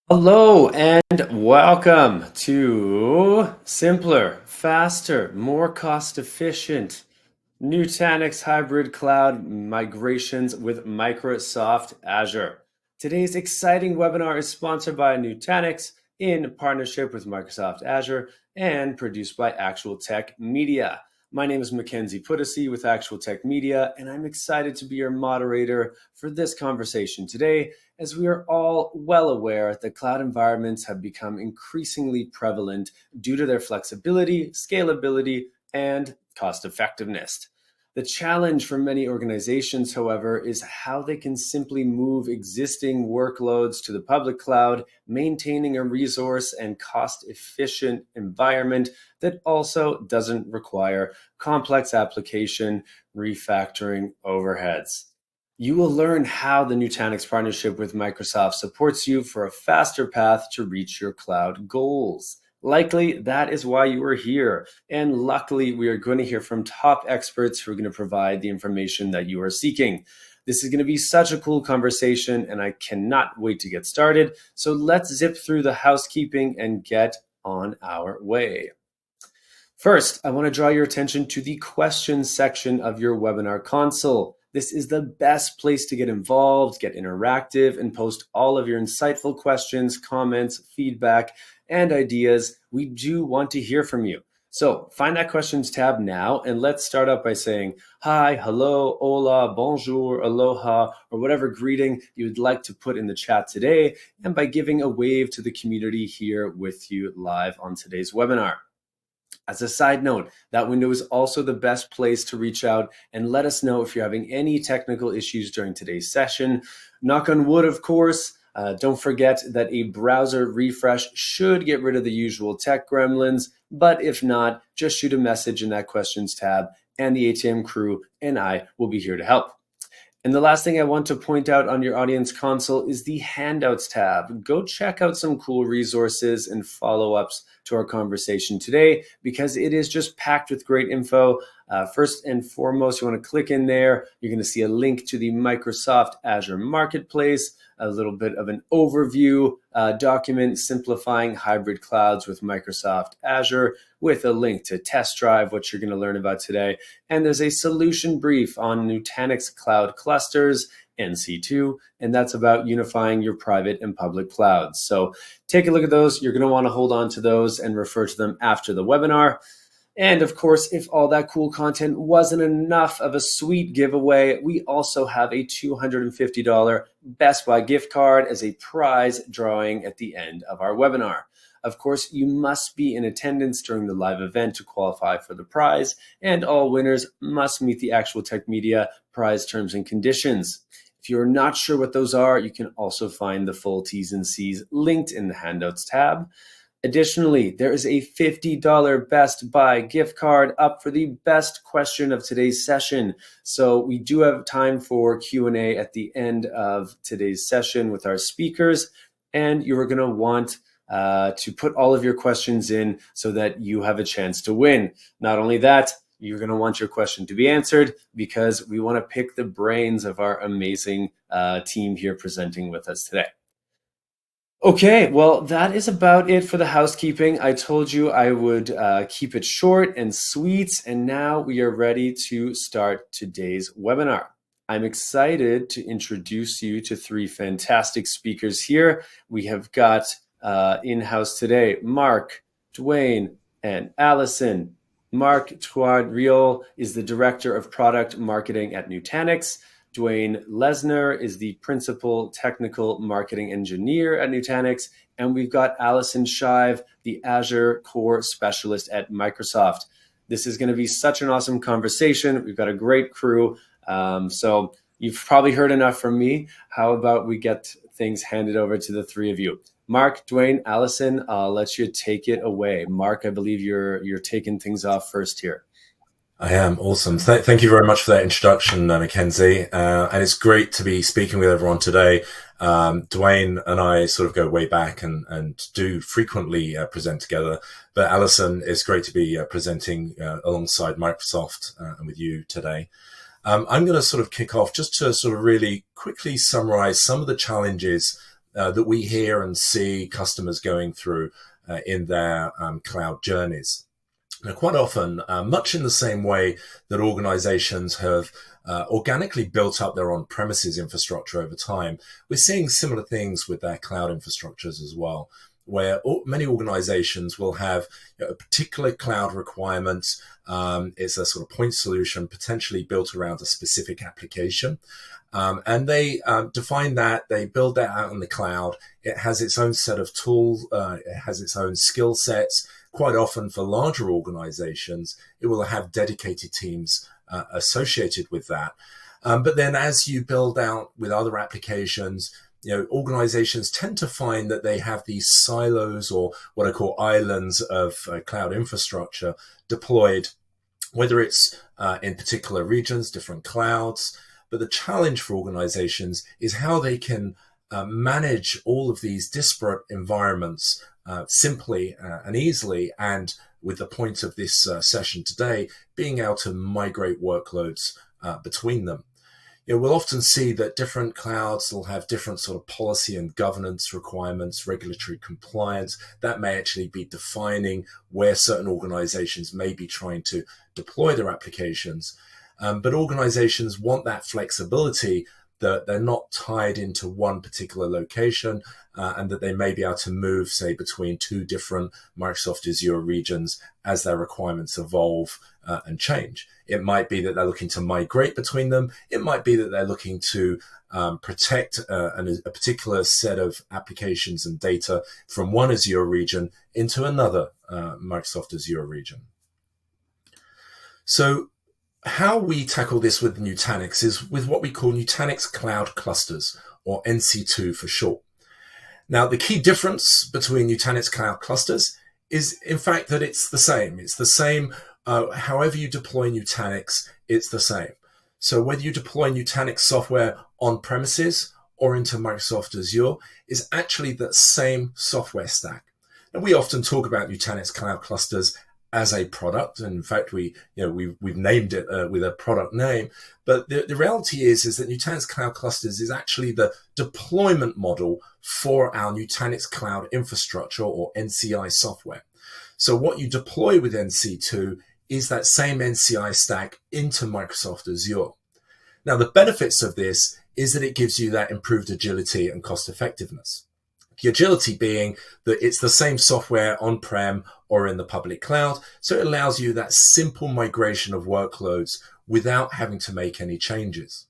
Hello and welcome to simpler, faster, more cost efficient Nutanix hybrid cloud migrations with Microsoft Azure. Today's exciting webinar is sponsored by Nutanix in partnership with Microsoft Azure and produced by Actual Tech Media. My name is Mackenzie Puddesy with Actual Tech Media, and I'm excited to be your moderator for this conversation today, as we are all well aware that cloud environments have become increasingly prevalent due to their flexibility, scalability, and cost effectiveness. The challenge for many organizations, however, is how they can simply move existing workloads to the public cloud, maintaining a resource and cost-efficient environment that also doesn't require complex application refactoring overheads. You will learn how the Nutanix partnership with Microsoft supports you for a faster path to reach your cloud goals. Likely, that is why you are here. And luckily, we are going to hear from top experts who are going to provide the information that you are seeking. This is going to be such a cool conversation, and I cannot wait to get started. So let's zip through the housekeeping and get on our way. First, I want to draw your attention to the questions section of your webinar console. This is the best place to get involved, get interactive, and post all of your insightful questions, comments, feedback, and ideas. We do want to hear from you. So find that questions tab now, and let's start out by saying hi, hello, hola, bonjour, aloha, or whatever greeting you would like to put in the chat today, and by giving a wave to the community here with you live on today's webinar. As a side note, that window is also the best place to reach out and let us know if you're having any technical issues during today's session. Knock on wood, of course. Don't forget that a browser refresh should get rid of the usual tech gremlins, but if not, just shoot a message in that questions tab and the ATM crew and I will be here to help. And the last thing I want to point out on your audience console is the handouts tab. Go check out some cool resources and follow-ups to our conversation today, because it is just packed with great info. First and foremost, you want to click in there. You're going to see a link to the Microsoft Azure Marketplace, a little bit of an overview document simplifying hybrid clouds with Microsoft Azure, with a link to test drive, what you're going to learn about today. And there's a solution brief on Nutanix Cloud Clusters, NC2, and that's about unifying your private and public clouds. So take a look at those. You're going to want to hold on to those and refer to them after the webinar. And of course, if all that cool content wasn't enough of a sweet giveaway, we also have a $250 Best Buy gift card as a prize drawing at the end of our webinar. Of course, you must be in attendance during the live event to qualify for the prize, and all winners must meet the Actual Tech Media prize terms and conditions. If you're not sure what those are, you can also find the full T's and C's linked in the handouts tab. Additionally, there is a $50 Best Buy gift card up for the best question of today's session. So we do have time for Q&A at the end of today's session with our speakers, and you're going to want to put all of your questions in so that you have a chance to win. Not only that, you're going to want your question to be answered, because we want to pick the brains of our amazing team here presenting with us today. Okay, well, that is about it for the housekeeping. I told you I would keep it short and sweet, and now we are ready to start today's webinar. I'm excited to introduce you to three fantastic speakers here. We have got in-house today Mark, Dwayne, and Allison. Mark Tuadriol is the Director of Product Marketing at Nutanix. Dwayne Lesner is the Principal Technical Marketing Engineer at Nutanix. And we've got Allison Shive, the Azure Core Specialist at Microsoft. This is going to be such an awesome conversation. We've got a great crew. So you've probably heard enough from me. How about we get things handed over to the three of you? Mark, Dwayne, Allison, I'll let you take it away. Mark, I believe you're taking things off first here. I am. Awesome. Thank you very much for that introduction, Mackenzie. And it's great to be speaking with everyone today. Dwayne and I sort of go way back and do frequently present together. But Alison, it's great to be presenting alongside Microsoft and with you today. I'm going to sort of kick off just to sort of really quickly summarize some of the challenges that we hear and see customers going through in their cloud journeys. Now, quite often, much in the same way that organizations have organically built up their on-premises infrastructure over time, we're seeing similar things with their cloud infrastructures as well, where many organizations will have a particular cloud requirement. It's a sort of point solution potentially built around a specific application. And they define that, they build that out in the cloud. It has its own set of tools, it has its own skill sets. Quite often for larger organizations, it will have dedicated teams associated with that. But then as you build out with other applications, organizations tend to find that they have these silos, or what I call islands of cloud infrastructure deployed, whether it's in particular regions, different clouds. But the challenge for organizations is how they can manage all of these disparate environments simply and easily, and with the point of this session today, being able to migrate workloads between them. We'll often see that different clouds will have different sort of policy and governance requirements, regulatory compliance. That may actually be defining where certain organizations may be trying to deploy their applications. But organizations want that flexibility, that they're not tied into one particular location, and that they may be able to move, say, between two different Microsoft Azure regions as their requirements evolve and change. It might be that they're looking to migrate between them. It might be that they're looking to protect a particular set of applications and data from one Azure region into another Microsoft Azure region. So how we tackle this with Nutanix is with what we call Nutanix Cloud Clusters, or NC2 for short. Now, the key difference between Nutanix Cloud Clusters is, in fact, that it's the same. It's the same, however you deploy Nutanix, it's the same. So whether you deploy Nutanix software on premises or into Microsoft Azure, is actually the same software stack. And we often talk about Nutanix Cloud Clusters as a product, and in fact, we've named it with a product name. But the reality is that Nutanix Cloud Clusters is actually the deployment model for our Nutanix Cloud Infrastructure, or NCI software. So what you deploy with NC2 is that same NCI stack into Microsoft Azure. Now, the benefits of this is that it gives you that improved agility and cost effectiveness. The agility being that it's the same software on-prem or in the public cloud, so it allows you that simple migration of workloads without having to make any changes.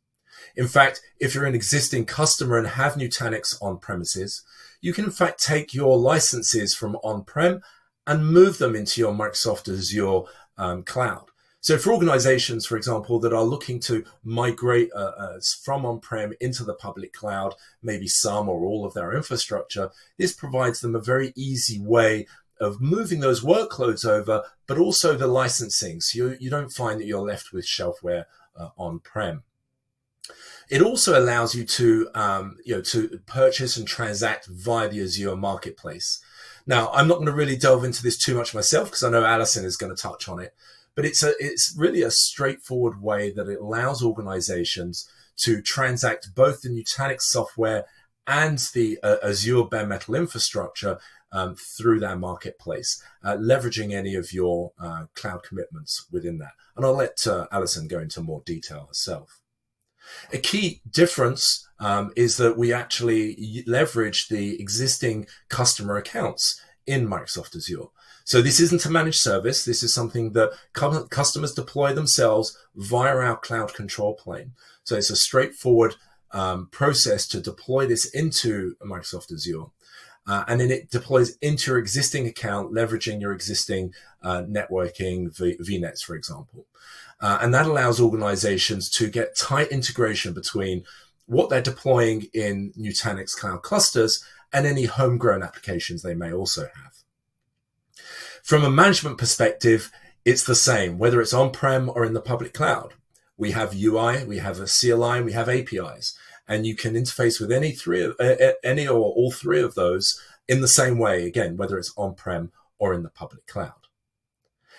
In fact, if you're an existing customer and have Nutanix on premises, you can in fact take your licenses from on-prem and move them into your Microsoft Azure cloud. So for organizations, for example, that are looking to migrate from on-prem into the public cloud, maybe some or all of their infrastructure, this provides them a very easy way of moving those workloads over, but also the licensing. So you don't find that you're left with shelfware on-prem. It also allows you to, to purchase and transact via the Azure marketplace. Now, I'm not going to really delve into this too much myself, because I know Alison is going to touch on it. But it's really a straightforward way that it allows organizations to transact both the Nutanix software and the Azure bare metal infrastructure through their marketplace, leveraging any of your cloud commitments within that. And I'll let Alison go into more detail herself. A key difference is that we actually leverage the existing customer accounts in Microsoft Azure. So this isn't a managed service. This is something that customers deploy themselves via our cloud control plane. So it's a straightforward process to deploy this into Microsoft Azure. And then it deploys into your existing account, leveraging your existing networking, VNets, for example. And that allows organizations to get tight integration between what they're deploying in Nutanix Cloud Clusters and any homegrown applications they may also have. From a management perspective, it's the same, whether it's on-prem or in the public cloud. We have UI, we have a CLI, and we have APIs, and you can interface with any or all three of those in the same way, again, whether it's on-prem or in the public cloud.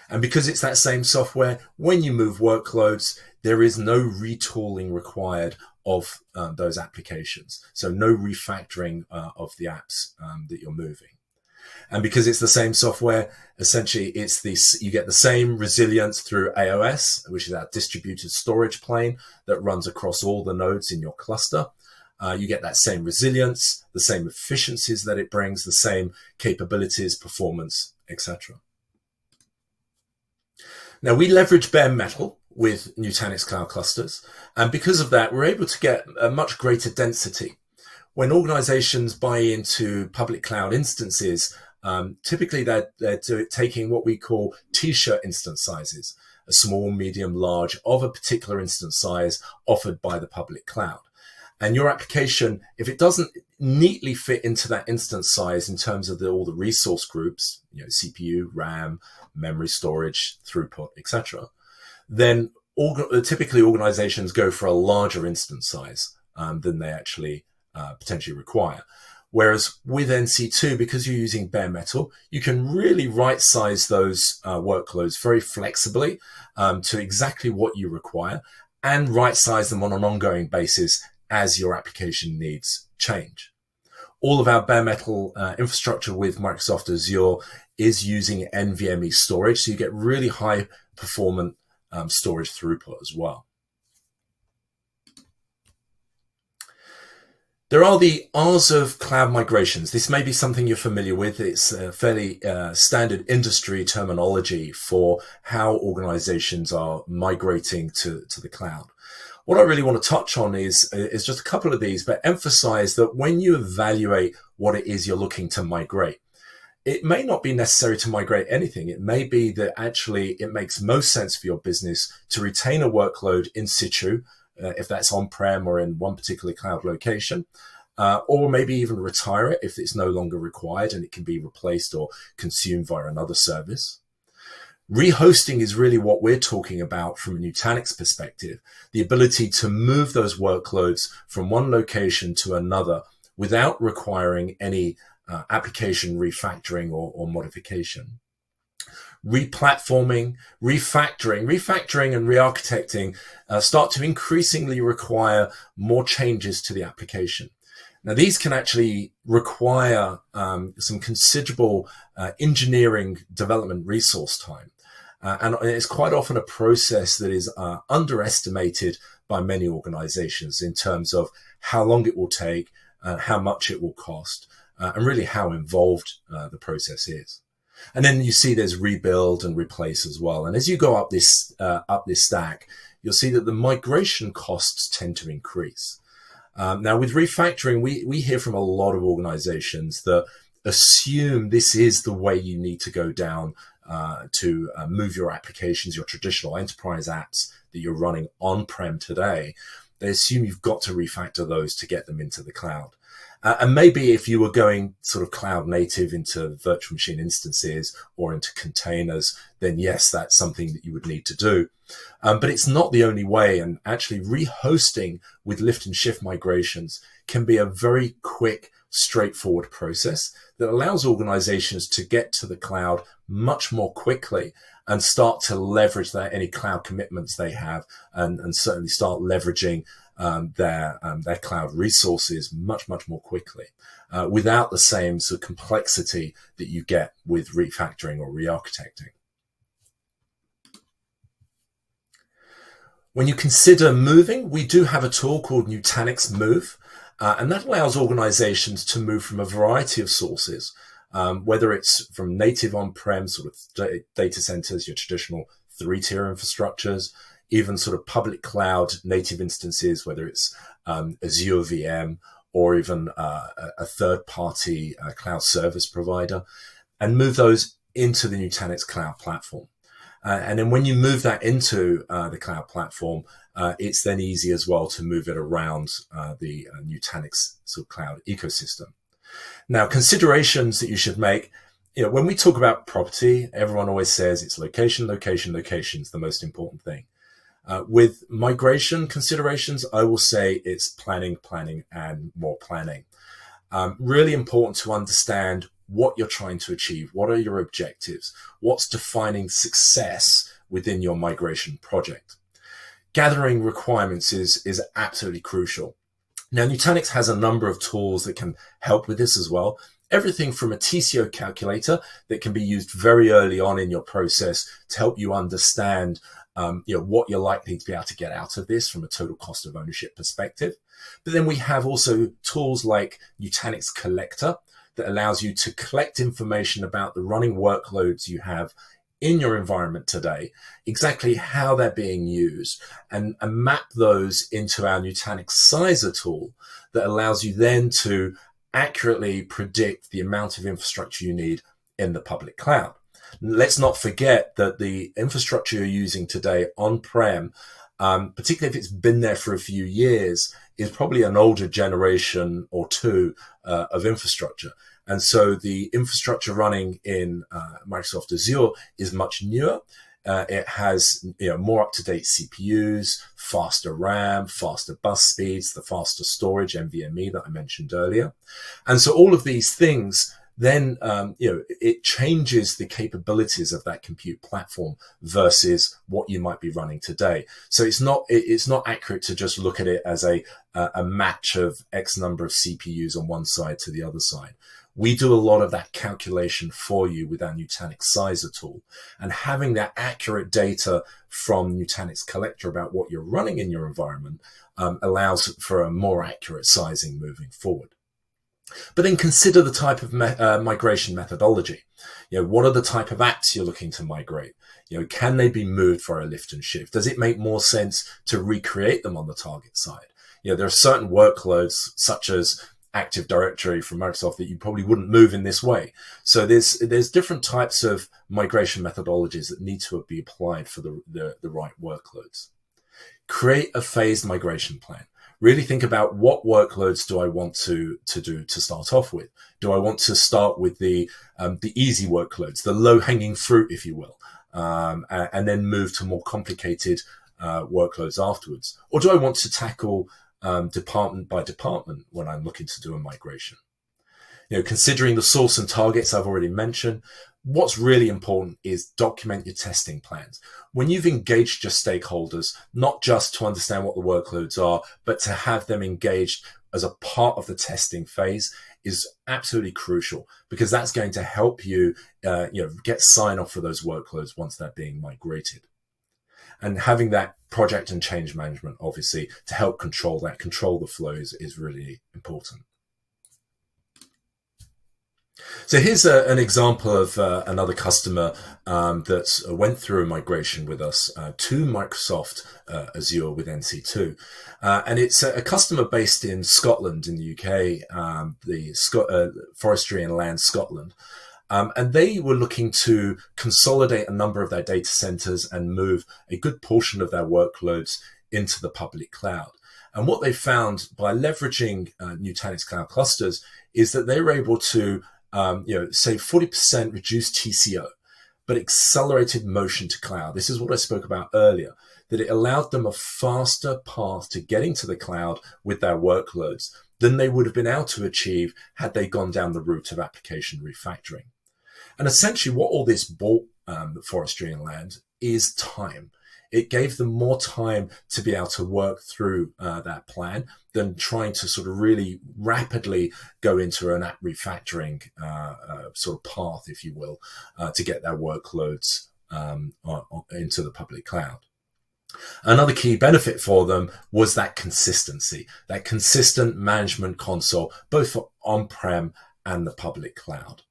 And because it's that same software, when you move workloads, there is no retooling required of those applications. So no refactoring of the apps that you're moving. And because it's the same software, essentially you get the same resilience through AOS, which is our distributed storage plane that runs across all the nodes in your cluster. You get that same resilience, the same efficiencies that it brings, the same capabilities, performance, etc. Now, we leverage bare metal with Nutanix Cloud Clusters, and because of that, we're able to get a much greater density. When organizations buy into public cloud instances, typically they're taking what we call t-shirt instance sizes, a small, medium, large of a particular instance size offered by the public cloud. And your application, if it doesn't neatly fit into that instance size in terms of all the resource groups, CPU, RAM, memory storage, throughput, etc., then typically organizations go for a larger instance size than they actually potentially require. Whereas with NC2, because you're using bare metal, you can really right size those workloads very flexibly to exactly what you require and right size them on an ongoing basis as your application needs change. All of our bare metal infrastructure with Microsoft Azure is using NVMe storage, so you get really high performant storage throughput as well. There are the R's of cloud migrations. This may be something you're familiar with. It's a fairly standard industry terminology for how organizations are migrating to the cloud. What I really want to touch on is just a couple of these, but emphasize that when you evaluate what it is you're looking to migrate, it may not be necessary to migrate anything. It may be that actually it makes most sense for your business to retain a workload in situ, if that's on-prem or in one particular cloud location, or maybe even retire it if it's no longer required and it can be replaced or consumed via another service. Rehosting is really what we're talking about from a Nutanix perspective, the ability to move those workloads from one location to another without requiring any application refactoring or modification. Replatforming, refactoring and re-architecting start to increasingly require more changes to the application. Now, these can actually require some considerable engineering development resource time. And it's quite often a process that is underestimated by many organizations in terms of how long it will take, how much it will cost, and really how involved the process is. And then you see there's rebuild and replace as well. And as you go up this stack, you'll see that the migration costs tend to increase. Now, with refactoring, we hear from a lot of organizations that assume this is the way you need to go down to move your applications, your traditional enterprise apps that you're running on-prem today. They assume you've got to refactor those to get them into the cloud. And maybe if you were going sort of cloud native into virtual machine instances or into containers, then yes, that's something that you would need to do. But it's not the only way. And actually rehosting with lift and shift migrations can be a very quick, straightforward process that allows organizations to get to the cloud much more quickly and start to leverage any cloud commitments they have and certainly start leveraging their cloud resources much more quickly without the same sort of complexity that you get with refactoring or re-architecting. When you consider moving, we do have a tool called Nutanix Move, and that allows organizations to move from a variety of sources, whether it's from native on-prem sort of data centers, your traditional 3-tier infrastructures, even sort of public cloud native instances, whether it's Azure VM or even a third-party cloud service provider, and move those into the Nutanix cloud platform. And then when you move that into the cloud platform, it's then easy as well to move it around the Nutanix sort of cloud ecosystem. Now, considerations that you should make, when we talk about property, everyone always says it's location is the most important thing. With migration considerations, I will say it's planning, and more planning. Really important to understand what you're trying to achieve. What are your objectives? What's defining success within your migration project? gathering requirements is absolutely crucial. Now, Nutanix has a number of tools that can help with this as well. Everything from a TCO calculator that can be used very early on in your process to help you understand what you're likely to be able to get out of this from a total cost of ownership perspective. But then we have also tools like Nutanix Collector that allows you to collect information about the running workloads you have in your environment today, exactly how they're being used, and map those into our Nutanix Sizer tool that allows you then to accurately predict the amount of infrastructure you need in the public cloud. Let's not forget that the infrastructure you're using today on-prem, particularly if it's been there for a few years, is probably an older generation or two of infrastructure. And so the infrastructure running in Microsoft Azure is much newer. It has more up-to-date CPUs, faster RAM, faster bus speeds, the faster storage, NVMe that I mentioned earlier. And so all of these things then it changes the capabilities of that compute platform versus what you might be running today. So it's not accurate to just look at it as a match of X number of CPUs on one side to the other side. We do a lot of that calculation for you with our Nutanix Sizer tool, and having that accurate data from Nutanix Collector about what you're running in your environment allows for a more accurate sizing moving forward. But then consider the type of migration methodology. What are the type of apps you're looking to migrate? Can they be moved for a lift and shift? Does it make more sense to recreate them on the target side? There are certain workloads such as Active Directory from Microsoft that you probably wouldn't move in this way. So there's different types of migration methodologies that need to be applied for the right workloads. Create a phased migration plan. Really think about what workloads do I want to do to start off with. Do I want to start with the easy workloads, the low-hanging fruit, if you will, and then move to more complicated workloads afterwards? Or do I want to tackle department by department when I'm looking to do a migration? Considering the source and targets I've already mentioned, what's really important is document your testing plans. When you've engaged your stakeholders, not just to understand what the workloads are, but to have them engaged as a part of the testing phase is absolutely crucial, because that's going to help you, get sign off for those workloads once they're being migrated. And having that project and change management, obviously, to help control the flows is really important. So here's an example of another customer that went through a migration with us to Microsoft Azure with NC2. And it's a customer based in Scotland in the UK, Forestry and Land Scotland. And they were looking to consolidate a number of their data centers and move a good portion of their workloads into the public cloud. And what they found by leveraging Nutanix Cloud Clusters is that they were able to save 40% reduced TCO, but accelerated motion to cloud. This is what I spoke about earlier, that it allowed them a faster path to getting to the cloud with their workloads than they would have been able to achieve had they gone down the route of application refactoring. And essentially what all this bought Forestry and Land is time. It gave them more time to be able to work through that plan than trying to sort of really rapidly go into an app refactoring sort of path, if you will, to get their workloads into the public cloud. Another key benefit for them was that consistency, that consistent management console, both for on-prem and the public cloud.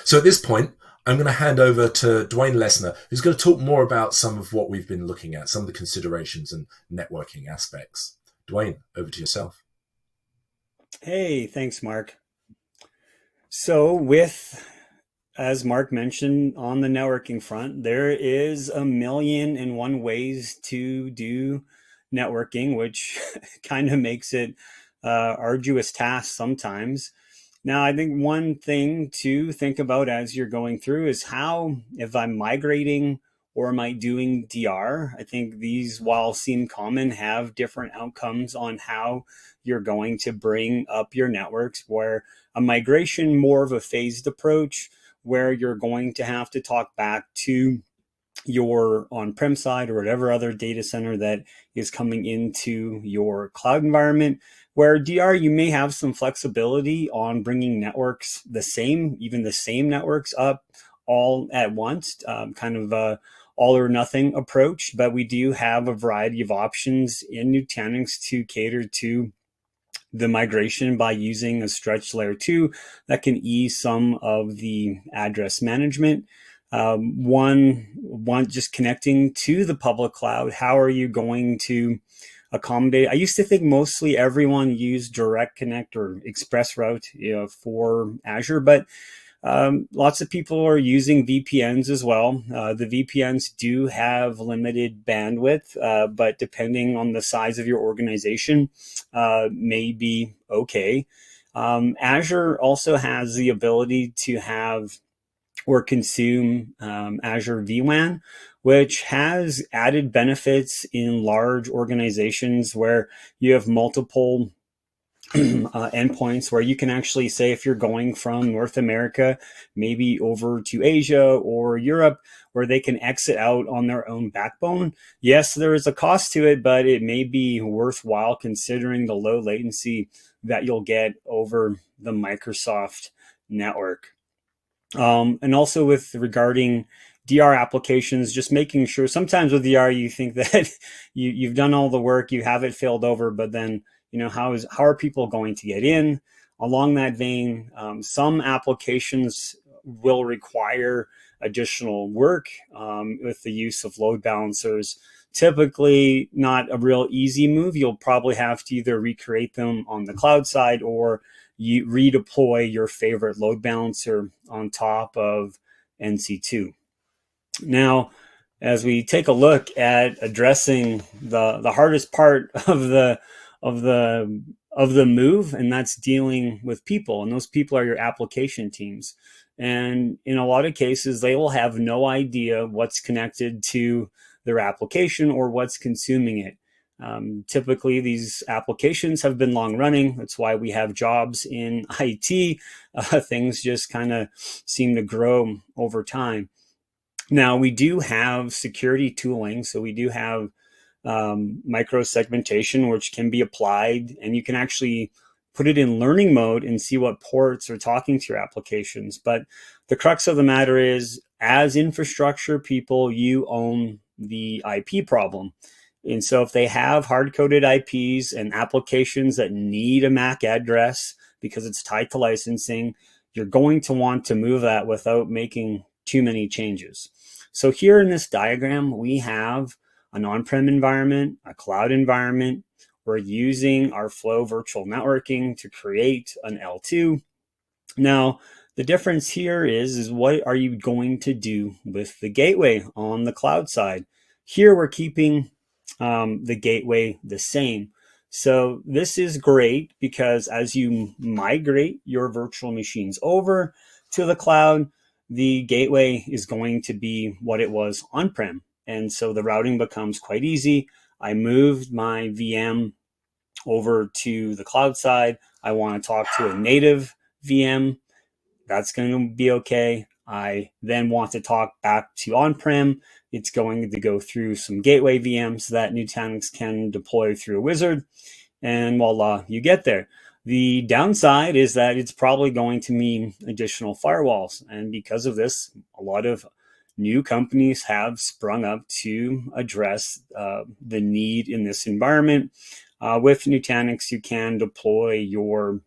So at this point, I'm going to hand over to Dwayne Lesner, who's going to talk more about some of what we've been looking at, some of the considerations and networking aspects. Dwayne, over to yourself. Hey, thanks, Mark. So as Mark mentioned, on the networking front, there is 1,000,001 ways to do networking, which kind of makes it arduous task sometimes. Now, I think one thing to think about as you're going through is how, if I'm migrating or am I doing DR, I think these, while seem common, have different outcomes on how you're going to bring up your networks, where a migration, more of a phased approach, where you're going to have to talk back to your on-prem side or whatever other data center that is coming into your cloud environment. Where DR, you may have some flexibility on bringing networks even the same networks up all at once, kind of a all or nothing approach. But we do have a variety of options in Nutanix to cater to the migration by using a stretch layer 2 that can ease some of the address management. One just connecting to the public cloud. How are you going to accommodate? I used to think mostly everyone used Direct Connect or Express Route, for Azure, but lots of people are using VPNs as well. The VPNs do have limited bandwidth, but depending on the size of your organization, may be okay. Azure also has the ability to have or consume Azure vWAN, which has added benefits in large organizations where you have multiple endpoints, where you can actually say, if you're going from North America maybe over to Asia or Europe, where they can exit out on their own backbone. Yes, there is a cost to it, but it may be worthwhile considering the low latency that you'll get over the Microsoft network. And also with regarding DR applications, just making sure, sometimes with DR you think that you've done all the work, you have it filled over, but then how are people going to get in? Along that vein, some applications will require additional work with the use of load balancers. Typically not a real easy move. You'll probably have to either recreate them on the cloud side, or you redeploy your favorite load balancer on top of NC2. Now, as we take a look at addressing the hardest part of the move, and that's dealing with people, and those people are your application teams. And in a lot of cases, they will have no idea what's connected to their application or what's consuming it. Typically, these applications have been long running. That's why we have jobs in IT. Things just kind of seem to grow over time. Now, we do have security tooling. So we do have micro segmentation, which can be applied, and you can actually put it in learning mode and see what ports are talking to your applications. But the crux of the matter is, as infrastructure people, you own the IP problem. And so if they have hard-coded IPs and applications that need a MAC address because it's tied to licensing, you're going to want to move that without making too many changes. So here in this diagram, we have an on-prem environment, a cloud environment. We're using our Flow virtual networking to create an L2. Now, the difference here is what are you going to do with the gateway on the cloud side? Here we're keeping the gateway the same. So this is great because as you migrate your virtual machines over to the cloud, the gateway is going to be what it was on-prem. And so the routing becomes quite easy. I moved my VM over to the cloud side. I want to talk to a native VM. That's going to be okay. I then want to talk back to on-prem. It's going to go through some gateway VMs that Nutanix can deploy through a wizard. And voila, you get there. The downside is that it's probably going to mean additional firewalls. And because of this, a lot of new companies have sprung up to address the need in this environment. With Nutanix, you can deploy your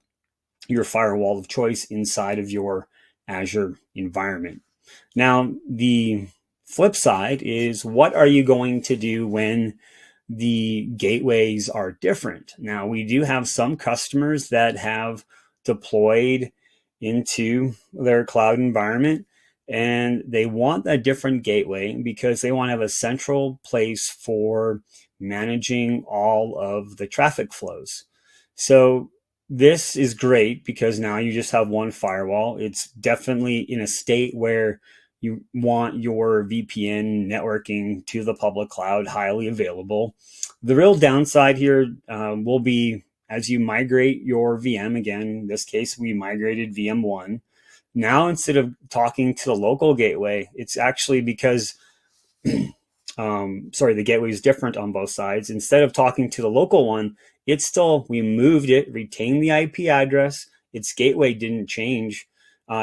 firewall of choice inside of your Azure environment. Now, the flip side is, what are you going to do when the gateways are different? Now, we do have some customers that have deployed into their cloud environment, and they want a different gateway because they want to have a central place for managing all of the traffic flows. So this is great because now you just have one firewall. It's definitely in a state where you want your VPN networking to the public cloud highly available. The real downside here will be as you migrate your VM, again, in this case, we migrated VM1. Now, instead of talking to the local gateway, it's actually because the gateway is different on both sides. Instead of talking to the local one, we moved it, retained the IP address. Its gateway didn't change,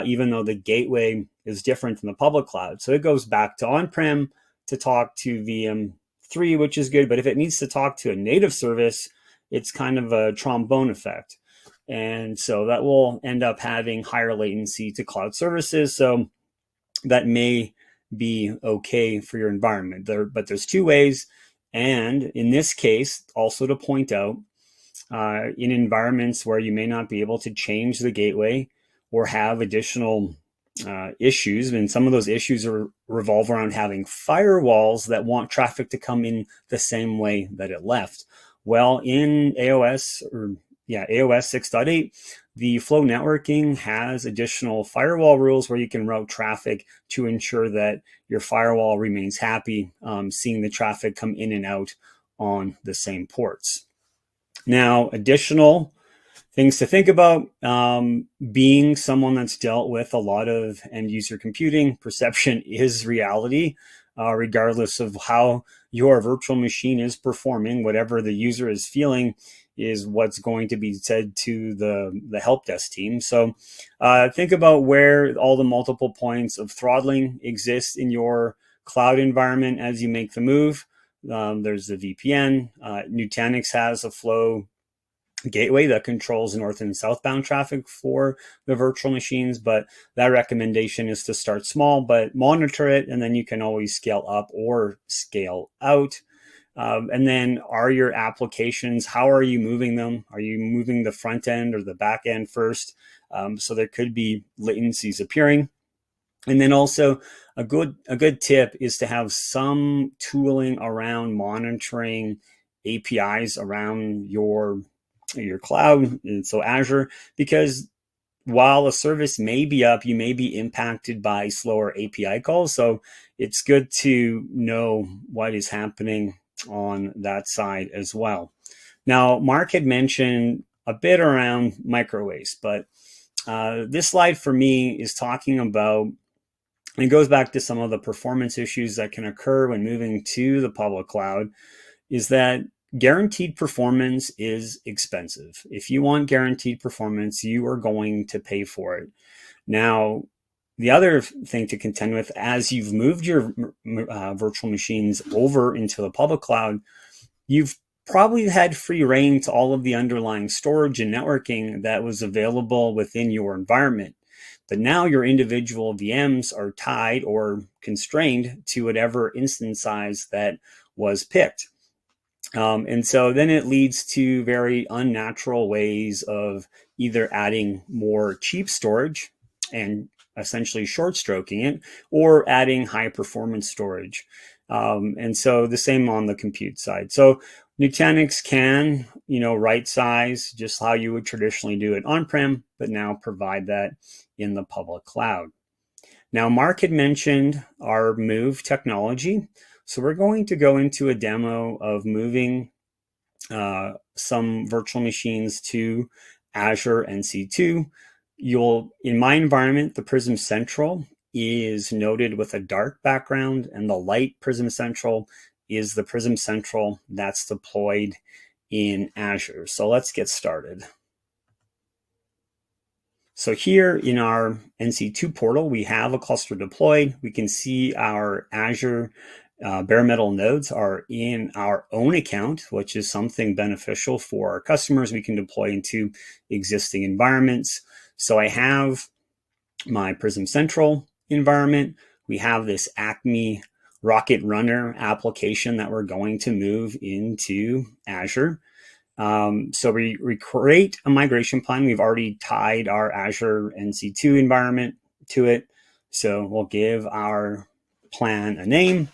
even though the gateway is different in the public cloud. So it goes back to on-prem to talk to VM3, which is good. But if it needs to talk to a native service, it's kind of a trombone effect. And so that will end up having higher latency to cloud services. So that may be okay for your environment but there's two ways. And in this case, also to point out, in environments where you may not be able to change the gateway or have additional issues, and some of those issues revolve around having firewalls that want traffic to come in the same way that it left. Well, in AOS 6.8, the flow networking has additional firewall rules where you can route traffic to ensure that your firewall remains happy seeing the traffic come in and out on the same ports. Now, additional things to think about, being someone that's dealt with a lot of end user computing, perception is reality, regardless of how your virtual machine is performing. Whatever the user is feeling is what's going to be said to the help desk team. So think about where all the multiple points of throttling exist in your cloud environment as you make the move. There's the VPN. Nutanix has a flow gateway that controls north and southbound traffic for the virtual machines, but that recommendation is to start small, but monitor it, and then you can always scale up or scale out. And then, are your applications, how are you moving them? Are you moving the front end or the back end first? So there could be latencies appearing. And then also a good tip is to have some tooling around monitoring APIs around your cloud, and so Azure, because while a service may be up, you may be impacted by slower API calls. So it's good to know what is happening on that side as well. Now, Mark had mentioned a bit around microwaves, but this slide for me is talking about, and it goes back to some of the performance issues that can occur when moving to the public cloud, is that guaranteed performance is expensive. If you want guaranteed performance, you are going to pay for it. Now, the other thing to contend with, as you've moved your virtual machines over into the public cloud, you've probably had free reign to all of the underlying storage and networking that was available within your environment. But now your individual VMs are tied or constrained to whatever instance size that was picked. And so then it leads to very unnatural ways of either adding more cheap storage and essentially short stroking it, or adding high performance storage. And so the same on the compute side. So Nutanix can, right size just how you would traditionally do it on-prem, but now provide that in the public cloud. Now, Mark had mentioned our move technology. So we're going to go into a demo of moving some virtual machines to Azure NC2. In my environment, the Prism Central is noted with a dark background, and the light Prism Central is the Prism Central that's deployed in Azure. So let's get started. So here in our NC2 portal, we have a cluster deployed. We can see our Azure bare metal nodes are in our own account, which is something beneficial for our customers. We can deploy into existing environments. So I have my Prism Central environment. We have this Acme Rocket Runner application that we're going to move into Azure. So we create a migration plan. We've already tied our Azure NC2 environment to it. So we'll give our plan a name,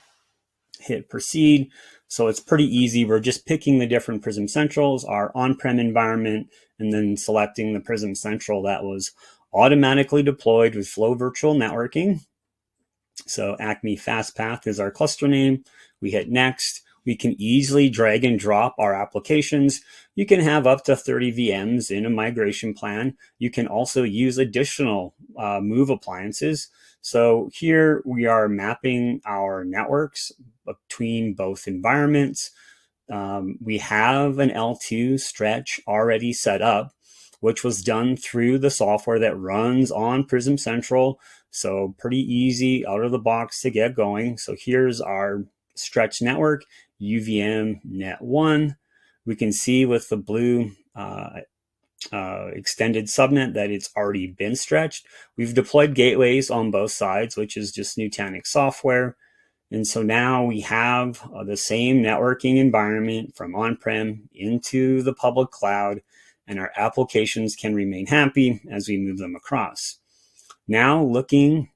hit proceed. So it's pretty easy. We're just picking the different Prism Centrals, our on-prem environment, and then selecting the Prism Central that was automatically deployed with Flow Virtual Networking. So Acme FastPath is our cluster name. We hit next. We can easily drag and drop our applications. You can have up to 30 VMs in a migration plan. You can also use additional move appliances. So here we are mapping our networks between both environments. We have an L2 stretch already set up, which was done through the software that runs on Prism Central. So pretty easy out of the box to get going. So here's our stretch network, UVM net 1. We can see with the blue extended subnet that it's already been stretched. We've deployed gateways on both sides, which is just Nutanix software. And so now we have the same networking environment from on-prem into the public cloud, and our applications can remain happy as we move them across. Now looking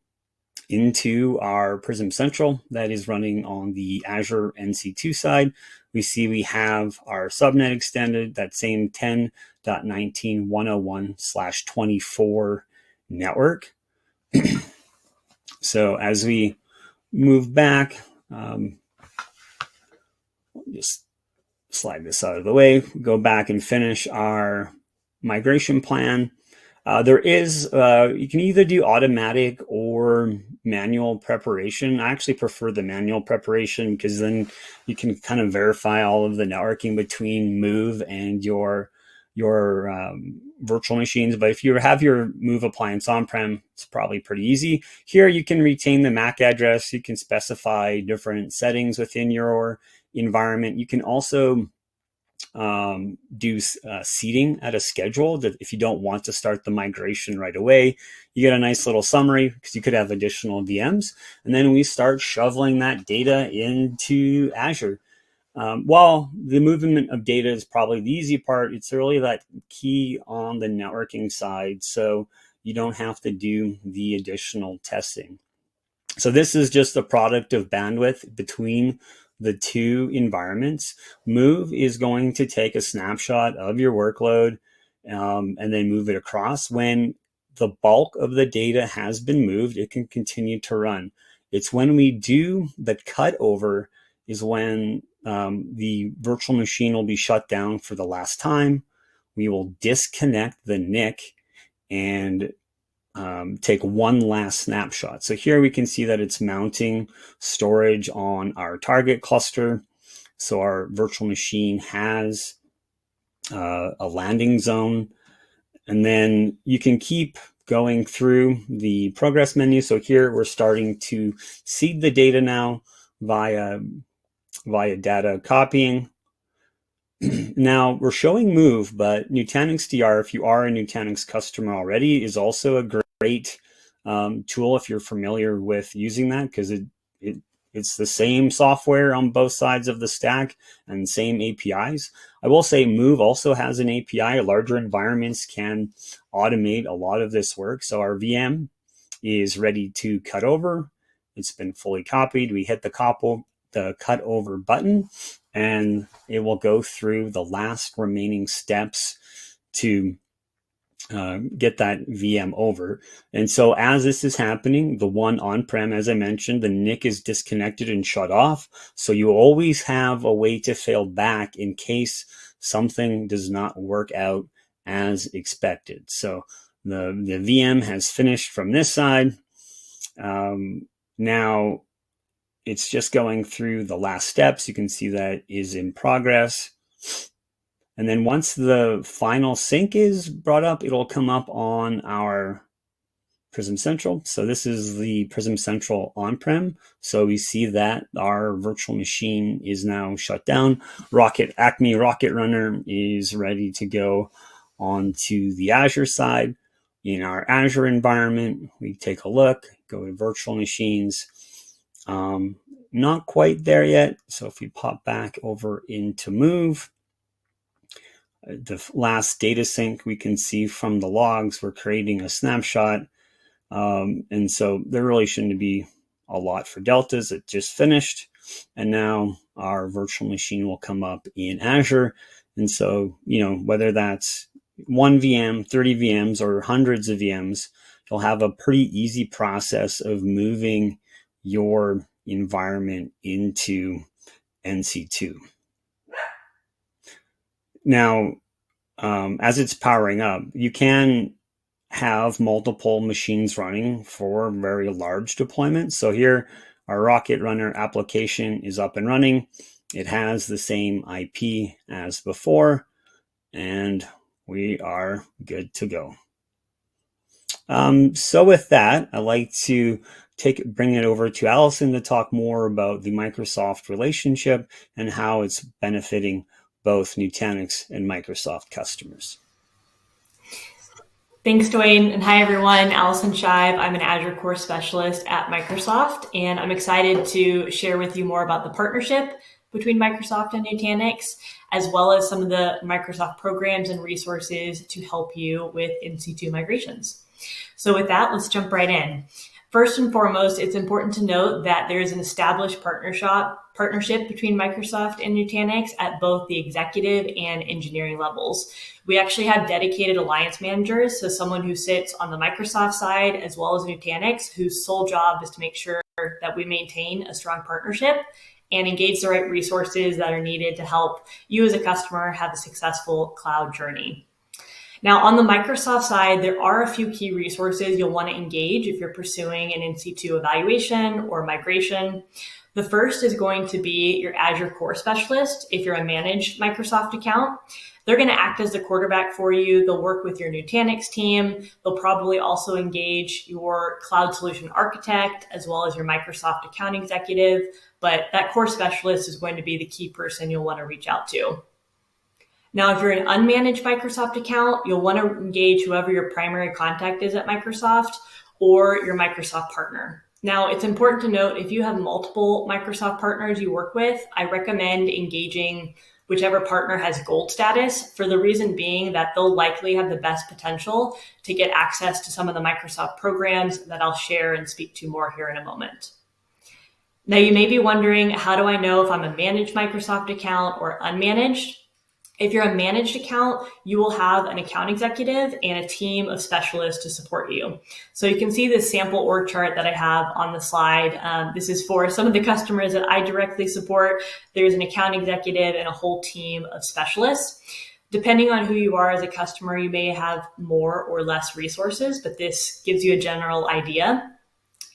into our Prism Central that is running on the Azure NC2 side, we see we have our subnet extended, that same 10.19.101/24 network. So as we move back, just slide this out of the way, go back and finish our migration plan. There is, you can either do automatic or manual preparation. I actually prefer the manual preparation because then you can kind of verify all of the networking between Move and your virtual machines. But if you have your Move appliance on-prem, it's probably pretty easy. Here you can retain the MAC address. You can specify different settings within your environment. You can also do seeding at a schedule that if you don't want to start the migration right away, you get a nice little summary because you could have additional VMs. And then we start shoveling that data into Azure. While the movement of data is probably the easy part, it's really that key on the networking side. So you don't have to do the additional testing. So this is just a product of bandwidth between the two environments. Move is going to take a snapshot of your workload and then move it across. When the bulk of the data has been moved, it can continue to run. It's when we do the cutover is when the virtual machine will be shut down for the last time. We will disconnect the NIC and take one last snapshot. So here we can see that it's mounting storage on our target cluster. So our virtual machine has a landing zone. And then you can keep going through the progress menu. So here we're starting to seed the data now via data copying. Now we're showing Move, but Nutanix DR, if you are a Nutanix customer already, is also a great tool if you're familiar with using that, because it's the same software on both sides of the stack and same APIs. I will say Move also has an API. Larger environments can automate a lot of this work. So our VM is ready to cut over. It's been fully copied. We hit the cut over button, and it will go through the last remaining steps to get that VM over. And so as this is happening, the one on-prem, as I mentioned, the NIC is disconnected and shut off. So you always have a way to fail back in case something does not work out as expected. So the VM has finished from this side. Now it's just going through the last steps. You can see that is in progress. And then once the final sync is brought up, it'll come up on our Prism Central. So this is the Prism Central on-prem. So we see that our virtual machine is now shut down. Acme Rocket Runner is ready to go onto the Azure side. In our Azure environment, we take a look, go to virtual machines. Not quite there yet. So if we pop back over into Move, the last data sync, we can see from the logs, we're creating a snapshot. And so there really shouldn't be a lot for deltas. It just finished. And now our virtual machine will come up in Azure. And so, whether that's 1 VM, 30 VMs, or hundreds of VMs, you'll have a pretty easy process of moving your environment into NC2. Now, as it's powering up, you can have multiple machines running for very large deployments. So here, our Rocket Runner application is up and running. It has the same IP as before, and we are good to go. So with that, I'd like to bring it over to Allison to talk more about the Microsoft relationship and how it's benefiting both Nutanix and Microsoft customers. Thanks, Dwayne, and hi everyone. Allison Shive. I'm an Azure Core Specialist at Microsoft, and I'm excited to share with you more about the partnership between Microsoft and Nutanix, as well as some of the Microsoft programs and resources to help you with NC2 migrations. So with that, let's jump right in. First and foremost, it's important to note that there is an established partnership between Microsoft and Nutanix at both the executive and engineering levels. We actually have dedicated alliance managers, so someone who sits on the Microsoft side as well as Nutanix, whose sole job is to make sure that we maintain a strong partnership and engage the right resources that are needed to help you as a customer have a successful cloud journey. Now, on the Microsoft side, there are a few key resources you'll want to engage if you're pursuing an NC2 evaluation or migration. The first is going to be your Azure Core Specialist. If you're a managed Microsoft account, they're going to act as the quarterback for you. They'll work with your Nutanix team. They'll probably also engage your cloud solution architect as well as your Microsoft account executive. But that core specialist is going to be the key person you'll want to reach out to. Now, if you're an unmanaged Microsoft account, you'll want to engage whoever your primary contact is at Microsoft or your Microsoft partner. Now, it's important to note if you have multiple Microsoft partners you work with, I recommend engaging whichever partner has gold status, for the reason being that they'll likely have the best potential to get access to some of the Microsoft programs that I'll share and speak to more here in a moment. Now, you may be wondering, how do I know if I'm a managed Microsoft account or unmanaged? If you're a managed account, you will have an account executive and a team of specialists to support you. So you can see this sample org chart that I have on the slide. This is for some of the customers that I directly support. There's an account executive and a whole team of specialists. Depending on who you are as a customer, you may have more or less resources, but this gives you a general idea.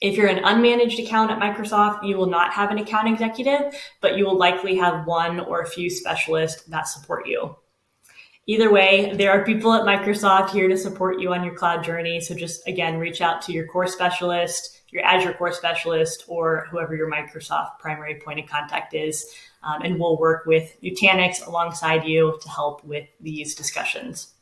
If you're an unmanaged account at Microsoft, you will not have an account executive, but you will likely have one or a few specialists that support you. Either way, there are people at Microsoft here to support you on your cloud journey. So just, again, reach out to your core specialist, your Azure core specialist, or whoever your Microsoft primary point of contact is. And we'll work with Nutanix alongside you to help with these discussions.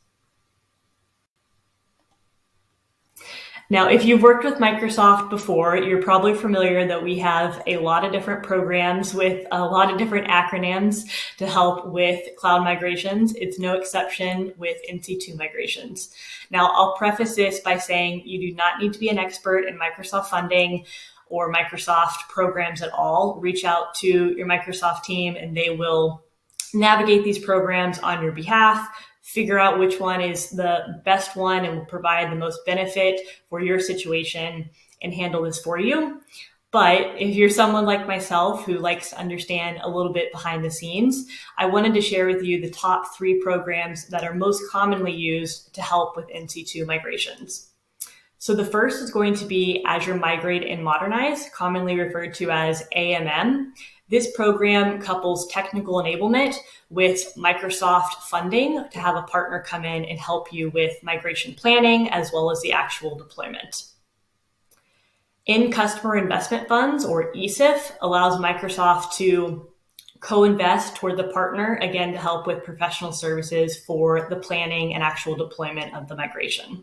Now, if you've worked with Microsoft before, you're probably familiar that we have a lot of different programs with a lot of different acronyms to help with cloud migrations. It's no exception with NC2 migrations. Now, I'll preface this by saying you do not need to be an expert in Microsoft funding or Microsoft programs at all. Reach out to your Microsoft team and they will navigate these programs on your behalf, figure out which one is the best one and will provide the most benefit for your situation and handle this for you. But if you're someone like myself who likes to understand a little bit behind the scenes, I wanted to share with you the top 3 programs that are most commonly used to help with NC2 migrations. So the first is going to be Azure Migrate and Modernize, commonly referred to as AMM. This program couples technical enablement with Microsoft funding to have a partner come in and help you with migration planning as well as the actual deployment. In Customer Investment Funds, or ESIF, allows Microsoft to co-invest toward the partner, again, to help with professional services for the planning and actual deployment of the migration.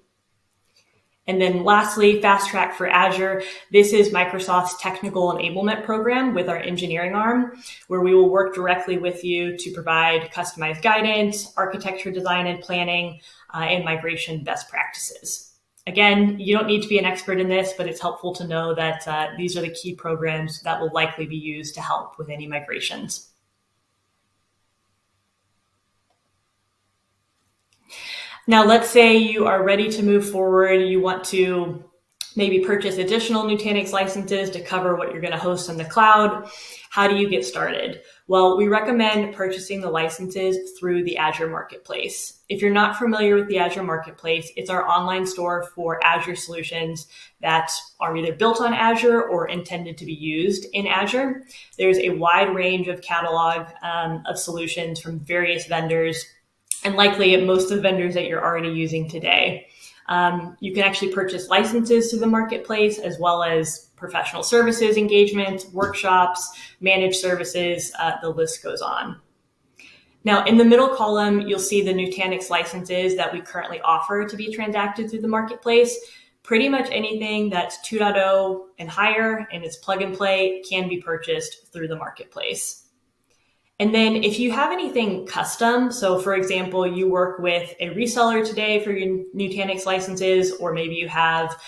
And then lastly, Fast Track for Azure. This is Microsoft's technical enablement program with our engineering arm, where we will work directly with you to provide customized guidance, architecture design and planning, and migration best practices. Again, you don't need to be an expert in this, but it's helpful to know that these are the key programs that will likely be used to help with any migrations. Now, let's say you are ready to move forward. You want to maybe purchase additional Nutanix licenses to cover what you're going to host in the cloud. How do you get started? Well, we recommend purchasing the licenses through the Azure Marketplace. If you're not familiar with the Azure Marketplace, it's our online store for Azure solutions that are either built on Azure or intended to be used in Azure. There's a wide range of catalog of solutions from various vendors, and likely most of the vendors that you're already using today. You can actually purchase licenses to the marketplace, as well as professional services engagement, workshops, managed services, the list goes on. Now, in the middle column, you'll see the Nutanix licenses that we currently offer to be transacted through the marketplace. Pretty much anything that's 2.0 and higher and it's plug and play can be purchased through the marketplace. And then if you have anything custom, so for example, you work with a reseller today for your Nutanix licenses, or maybe you have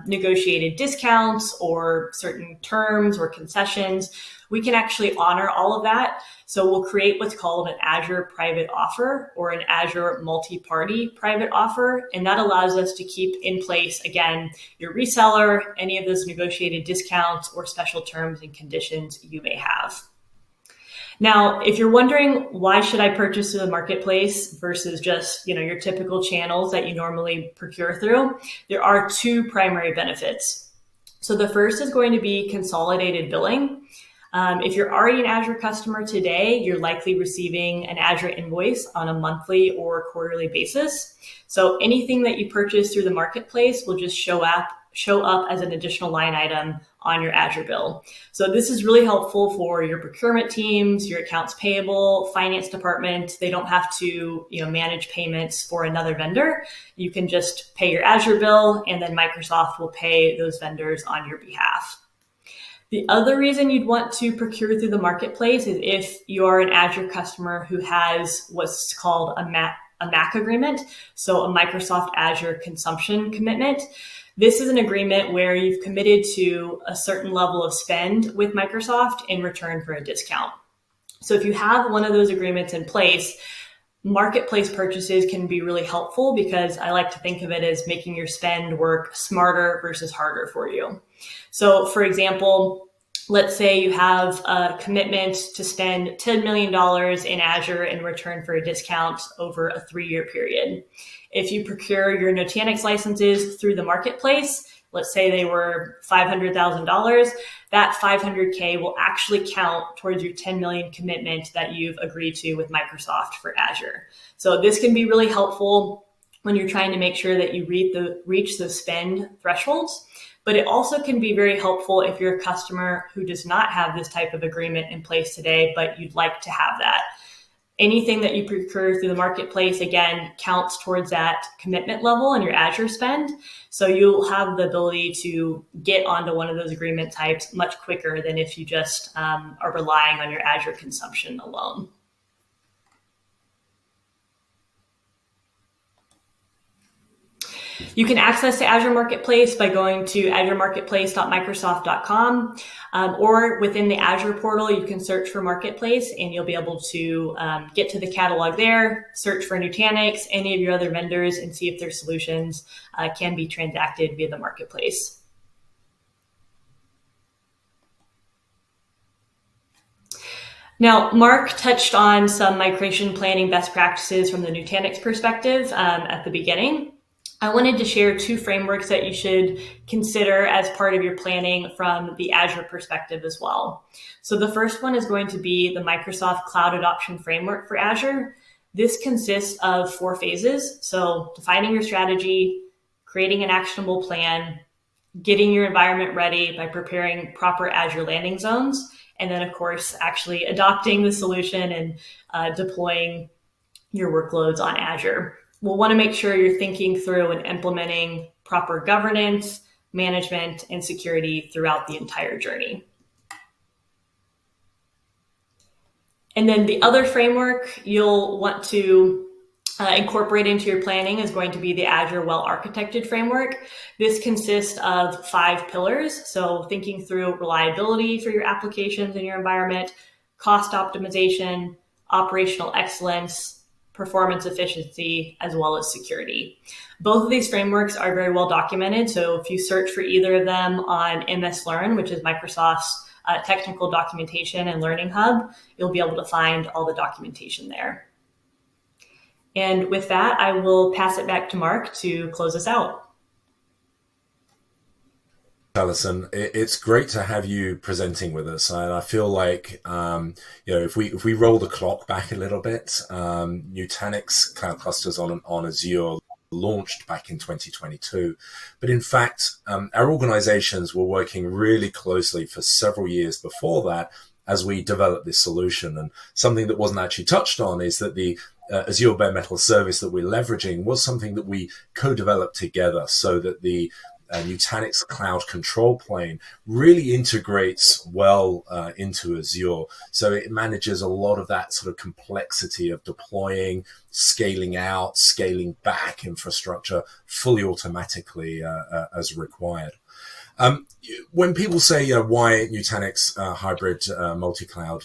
negotiated discounts or certain terms or concessions, we can actually honor all of that. So we'll create what's called an Azure private offer or an Azure multi-party private offer. And that allows us to keep in place, again, your reseller, any of those negotiated discounts or special terms and conditions you may have. Now, if you're wondering why should I purchase through the marketplace versus just, your typical channels that you normally procure through, there are two primary benefits. So the first is going to be consolidated billing. If you're already an Azure customer today, you're likely receiving an Azure invoice on a monthly or quarterly basis. So anything that you purchase through the marketplace will just show up as an additional line item on your Azure bill. So this is really helpful for your procurement teams, your accounts payable, finance department. They don't have to, manage payments for another vendor. You can just pay your Azure bill, and then Microsoft will pay those vendors on your behalf. The other reason you'd want to procure through the marketplace is if you are an Azure customer who has what's called a MAC agreement, so a Microsoft Azure consumption commitment. This is an agreement where you've committed to a certain level of spend with Microsoft in return for a discount. So if you have one of those agreements in place, marketplace purchases can be really helpful because I like to think of it as making your spend work smarter versus harder for you. So for example, let's say you have a commitment to spend $10 million in Azure in return for a discount over a 3-year period. If you procure your Nutanix licenses through the marketplace, let's say they were $500,000, that $500K will actually count towards your 10 million commitment that you've agreed to with Microsoft for Azure. So this can be really helpful when you're trying to make sure that you reach the spend thresholds. But it also can be very helpful if you're a customer who does not have this type of agreement in place today, but you'd like to have that. Anything that you procure through the marketplace, again, counts towards that commitment level on your Azure spend. So you'll have the ability to get onto one of those agreement types much quicker than if you just are relying on your Azure consumption alone. You can access the Azure Marketplace by going to azuremarketplace.microsoft.com, or within the Azure portal, you can search for Marketplace and you'll be able to get to the catalog there, search for Nutanix, any of your other vendors, and see if their solutions can be transacted via the Marketplace. Now, Mark touched on some migration planning best practices from the Nutanix perspective at the beginning. I wanted to share two frameworks that you should consider as part of your planning from the Azure perspective as well. So the first one is going to be the Microsoft Cloud Adoption Framework for Azure. This consists of 4 phases. So defining your strategy, creating an actionable plan, getting your environment ready by preparing proper Azure landing zones, and then of course, actually adopting the solution and deploying your workloads on Azure. We'll want to make sure you're thinking through and implementing proper governance, management, and security throughout the entire journey. And then the other framework you'll want to incorporate into your planning is going to be the Azure Well-Architected Framework. This consists of 5 pillars. So thinking through reliability for your applications in your environment, cost optimization, operational excellence, performance efficiency, as well as security. Both of these frameworks are very well documented. So if you search for either of them on MS Learn, which is Microsoft's technical documentation and learning hub, you'll be able to find all the documentation there. And with that, I will pass it back to Mark to close us out. Alison, it's great to have you presenting with us, and I feel like if we roll the clock back a little bit, Nutanix cloud clusters on Azure launched back in 2022, but in fact, our organizations were working really closely for several years before that as we developed this solution. And something that wasn't actually touched on is that the Azure Bare Metal service that we're leveraging was something that we co-developed together, so that the Nutanix cloud control plane really integrates well into Azure. So it manages a lot of that sort of complexity of deploying, scaling out, scaling back infrastructure fully automatically as required. When people say, why Nutanix hybrid multi-cloud,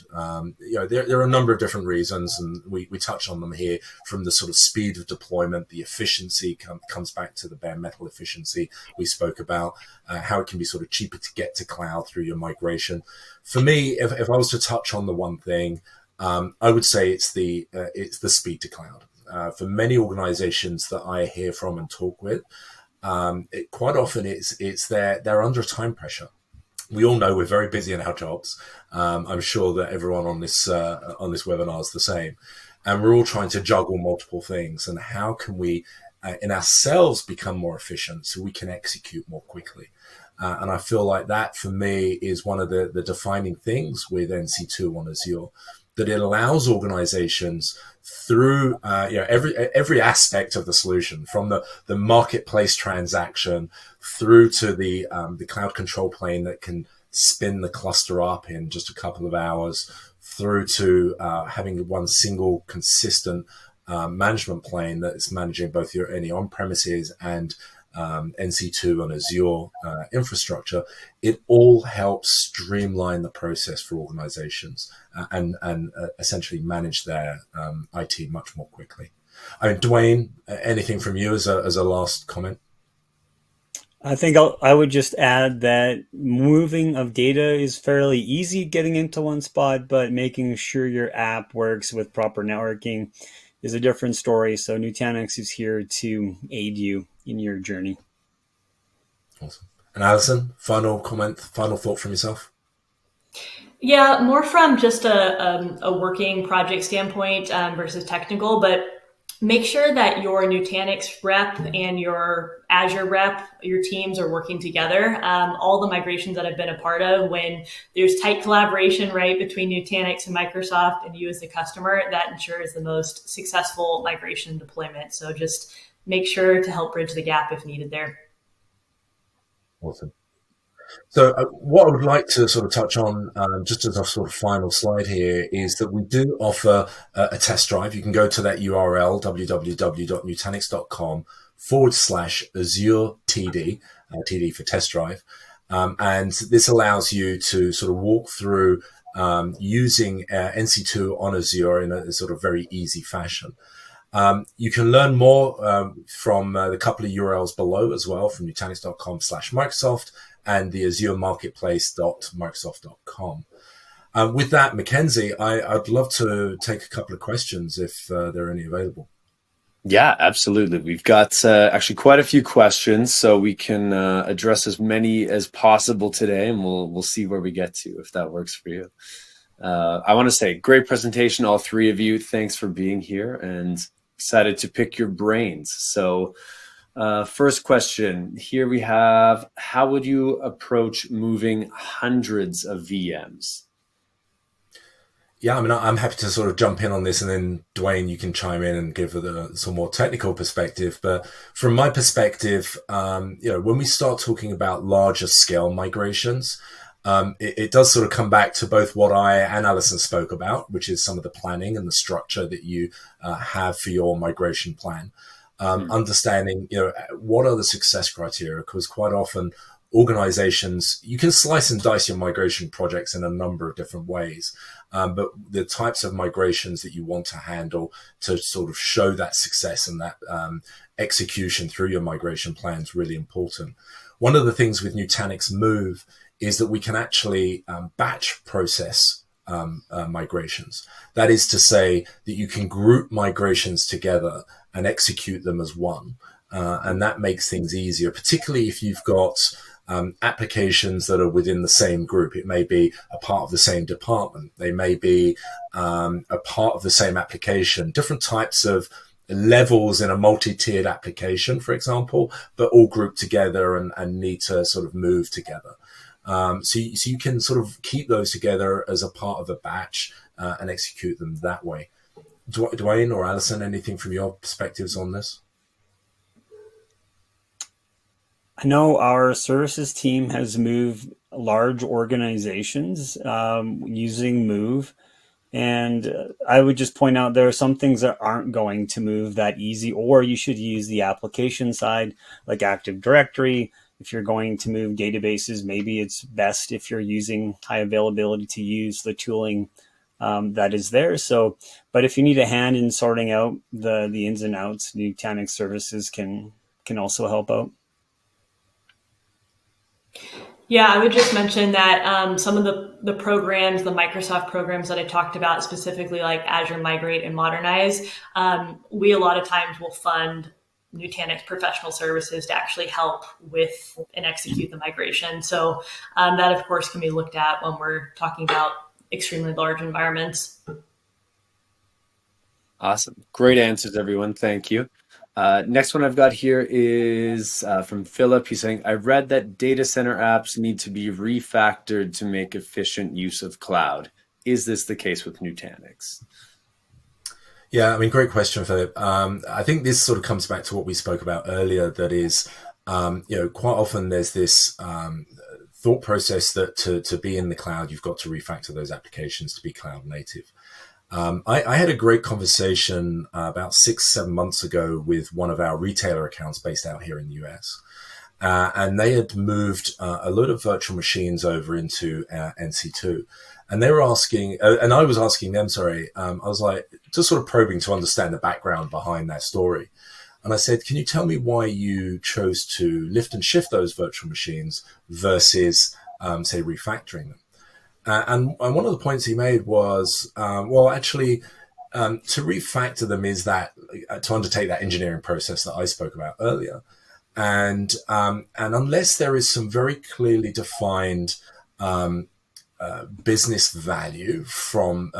there are a number of different reasons, and we touch on them here, from the sort of speed of deployment, the efficiency comes back to the bare metal efficiency we spoke about, how it can be sort of cheaper to get to cloud through your migration. For me, if I was to touch on the one thing, I would say it's the speed to cloud. For many organizations that I hear from and talk with, quite often they're under time pressure. We all know we're very busy in our jobs. I'm sure that everyone on this webinar is the same, and we're all trying to juggle multiple things. And how can we, in ourselves, become more efficient so we can execute more quickly? And I feel like that, for me, is one of the defining things with NC2 on Azure, that it allows organizations through every aspect of the solution, from the marketplace transaction through to the cloud control plane that can spin the cluster up in just a couple of hours, through to having one single consistent management plane that is managing both any on-premises and NC2 and Azure infrastructure. It all helps streamline the process for organizations and essentially manage their IT much more quickly. I mean, Dwayne, anything from you as a last comment? I think I would just add that moving of data is fairly easy getting into one spot, but making sure your app works with proper networking is a different story. So Nutanix is here to aid you in your journey. Awesome. And Alison, final comment, final thought from yourself? Yeah, more from just a working project standpoint versus technical, but make sure that your Nutanix rep and your Azure rep, your teams are working together. All the migrations that I've been a part of, when there's tight collaboration, right, between Nutanix and Microsoft and you as the customer, that ensures the most successful migration deployment. So just make sure to help bridge the gap if needed there. Awesome. So what I would like to sort of touch on, just as a sort of final slide here, is that we do offer a test drive. You can go to that URL, www.nutanix.com/Azure TD, TD for test drive. And this allows you to sort of walk through using NC2 on Azure in a sort of very easy fashion. You can learn more from the couple of URLs below as well, from nutanix.com/Microsoft and the Azure marketplace.microsoft.com. With that, Mackenzie, I'd love to take a couple of questions if there are any available. Yeah, absolutely. We've got actually quite a few questions, so we can address as many as possible today, and we'll see where we get to, if that works for you. I want to say, great presentation, all three of you. Thanks for being here, and excited to pick your brains. So first question, here we have, how would you approach moving hundreds of VMs? Yeah, I mean, I'm happy to sort of jump in on this, and then Dwayne, you can chime in and give some more technical perspective. But from my perspective, when we start talking about larger scale migrations, it does sort of come back to both what I and Alison spoke about, which is some of the planning and the structure that you have for your migration plan. Understanding, what are the success criteria? Because quite often organizations, you can slice and dice your migration projects in a number of different ways. But the types of migrations that you want to handle to sort of show that success and that execution through your migration plan is really important. One of the things with Nutanix Move is that we can actually batch process migrations. That is to say that you can group migrations together and execute them as one. And that makes things easier, particularly if you've got applications that are within the same group. It may be a part of the same department. They may be a part of the same application, different types of levels in a multi-tiered application, for example, but all grouped together and need to sort of move together. So you can sort of keep those together as a part of a batch and execute them that way. Dwayne or Alison, anything from your perspectives on this? I know our services team has moved large organizations using Move. And I would just point out there are some things that aren't going to move that easy, or you should use the application side like Active Directory. If you're going to move databases, maybe it's best if you're using high availability to use the tooling that is there. So, but if you need a hand in sorting out the ins and outs, Nutanix services can also help out. Yeah, I would just mention that some of the programs, the Microsoft programs that I talked about, specifically like Azure Migrate and Modernize, we a lot of times will fund Nutanix professional services to actually help with and execute the migration. So that, of course, can be looked at when we're talking about extremely large environments. Awesome. Great answers, everyone. Thank you. Next one I've got here is from Philip. He's saying, I read that data center apps need to be refactored to make efficient use of cloud. Is this the case with Nutanix? Yeah, I mean, great question, Philip. I think this sort of comes back to what we spoke about earlier. That is, quite often there's this thought process that to be in the cloud, you've got to refactor those applications to be cloud native. I had a great conversation about 6-7 months ago with one of our retailer accounts based out here in the US. And they had moved a load of virtual machines over into NC2. And they were asking, and I was asking them, I was like, just sort of probing to understand the background behind that story. And I said, can you tell me why you chose to lift and shift those virtual machines versus, say, refactoring them? And one of the points he made was, to refactor them is that to undertake that engineering process that I spoke about earlier. And unless there is some very clearly defined business value from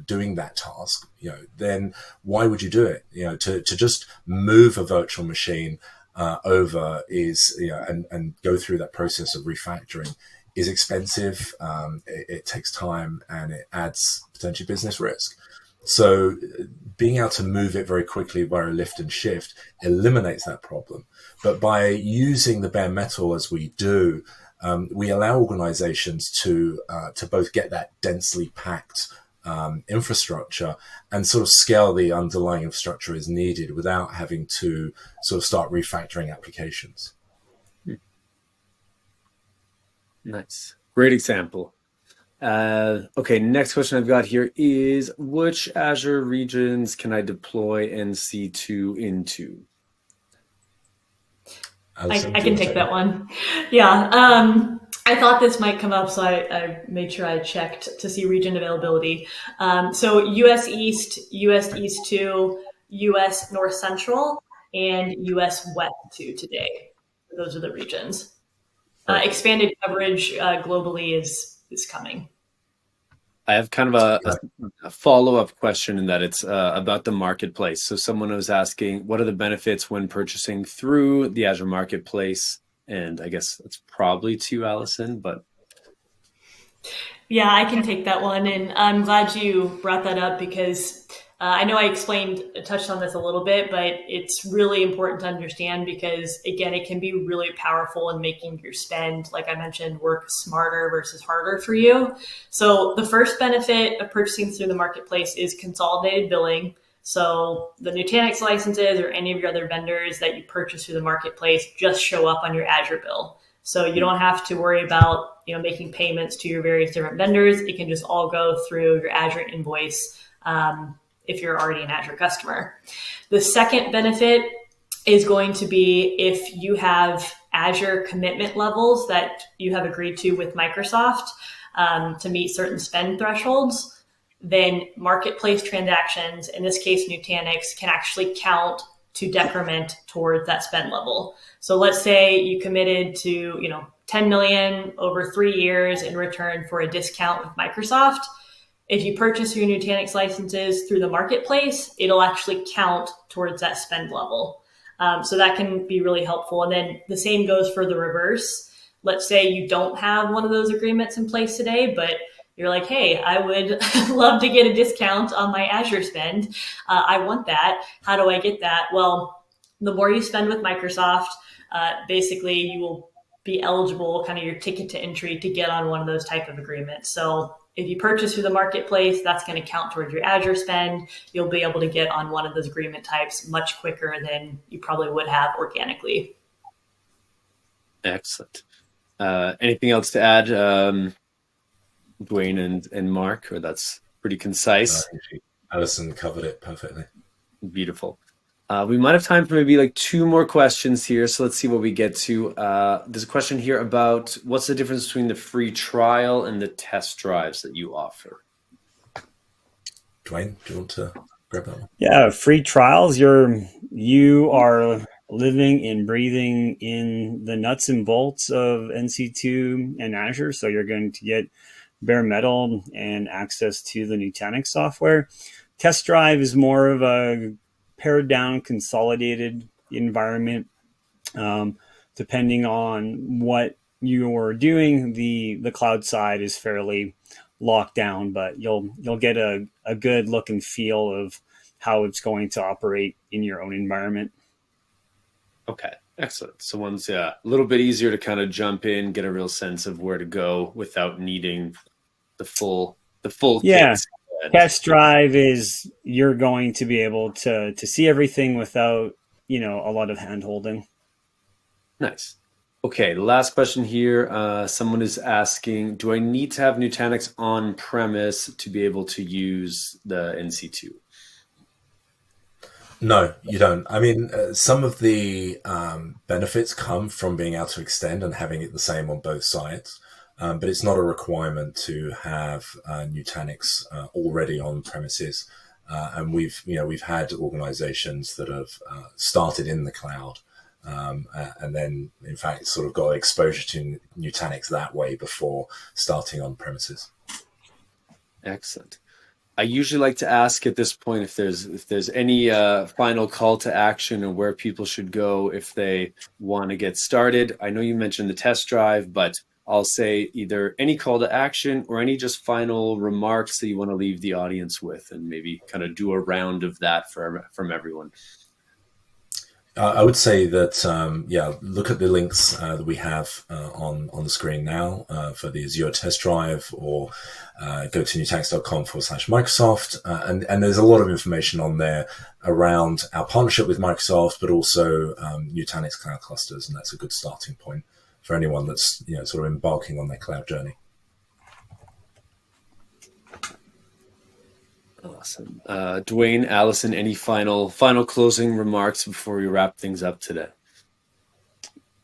doing that task, then why would you do it? To just move a virtual machine over is and go through that process of refactoring is expensive. It takes time and it adds potentially business risk. So being able to move it very quickly via a lift and shift eliminates that problem. But by using the bare metal as we do, we allow organizations to both get that densely packed infrastructure and sort of scale the underlying infrastructure as needed without having to sort of start refactoring applications. Nice. Great example. Okay, next question I've got here is, which Azure regions can I deploy NC2 into? Alison, I can take that one. Yeah. I thought this might come up, so I made sure I checked to see region availability. So US East, US East 2, US North Central, and US West 2 today. Those are the regions. Expanded coverage globally is coming. I have kind of a follow-up question in that it's about the marketplace. So someone was asking, what are the benefits when purchasing through the Azure Marketplace? And I guess that's probably to Alison, but. Yeah, I can take that one. And I'm glad you brought that up because I know I touched on this a little bit, but it's really important to understand because, again, it can be really powerful in making your spend, like I mentioned, work smarter versus harder for you. So the first benefit of purchasing through the marketplace is consolidated billing. So the Nutanix licenses or any of your other vendors that you purchase through the marketplace just show up on your Azure bill. So you don't have to worry about, making payments to your various different vendors. It can just all go through your Azure invoice if you're already an Azure customer. The second benefit is going to be if you have Azure commitment levels that you have agreed to with Microsoft to meet certain spend thresholds, then marketplace transactions, in this case Nutanix, can actually count to decrement towards that spend level. So let's say you committed to 10 million over 3 years in return for a discount with Microsoft. If you purchase your Nutanix licenses through the marketplace, it'll actually count towards that spend level. So that can be really helpful. And then the same goes for the reverse. Let's say you don't have one of those agreements in place today, but you're like, hey, I would love to get a discount on my Azure spend. I want that. How do I get that? Well, the more you spend with Microsoft, basically you will be eligible, kind of your ticket to entry, to get on one of those type of agreements. So if you purchase through the marketplace, that's going to count towards your Azure spend. You'll be able to get on one of those agreement types much quicker than you probably would have organically. Excellent. Anything else to add, Dwayne and Mark, or that's pretty concise? Alison covered it perfectly. Beautiful. We might have time for maybe like 2 more questions here. So let's see what we get to. There's a question here about what's the difference between the free trial and the test drives that you offer? Dwayne, do you want to grab that one? Yeah, free trials. You are living and breathing in the nuts and bolts of NC2 and Azure. So you're going to get bare metal and access to the Nutanix software. Test drive is more of a pared down, consolidated environment. Depending on what you're doing, the cloud side is fairly locked down, but you'll get a good look and feel of how it's going to operate in your own environment. Okay, excellent. So one's a little bit easier to kind of jump in, get a real sense of where to go without needing the full Yeah. kit. Test drive is you're going to be able to see everything without, a lot of hand holding. Nice. Okay, the last question here. Someone is asking, do I need to have Nutanix on premise to be able to use the NC2? No, you don't. I mean, some of the benefits come from being able to extend and having it the same on both sides. But it's not a requirement to have Nutanix already on premises. And we've had organizations that have started in the cloud and then, in fact, sort of got exposure to Nutanix that way before starting on premises. Excellent. I usually like to ask at this point if there's any final call to action or where people should go if they want to get started. I know you mentioned the test drive, but I'll say either any call to action or any just final remarks that you want to leave the audience with, and maybe kind of do a round of that from everyone. I would say that, look at the links that we have on the screen now for the Azure test drive, or go to nutanix.com/Microsoft. And there's a lot of information on there around our partnership with Microsoft, but also Nutanix cloud clusters. And that's a good starting point for anyone that's sort of embarking on their cloud journey. Awesome. Dwayne, Alison, any final closing remarks before we wrap things up today?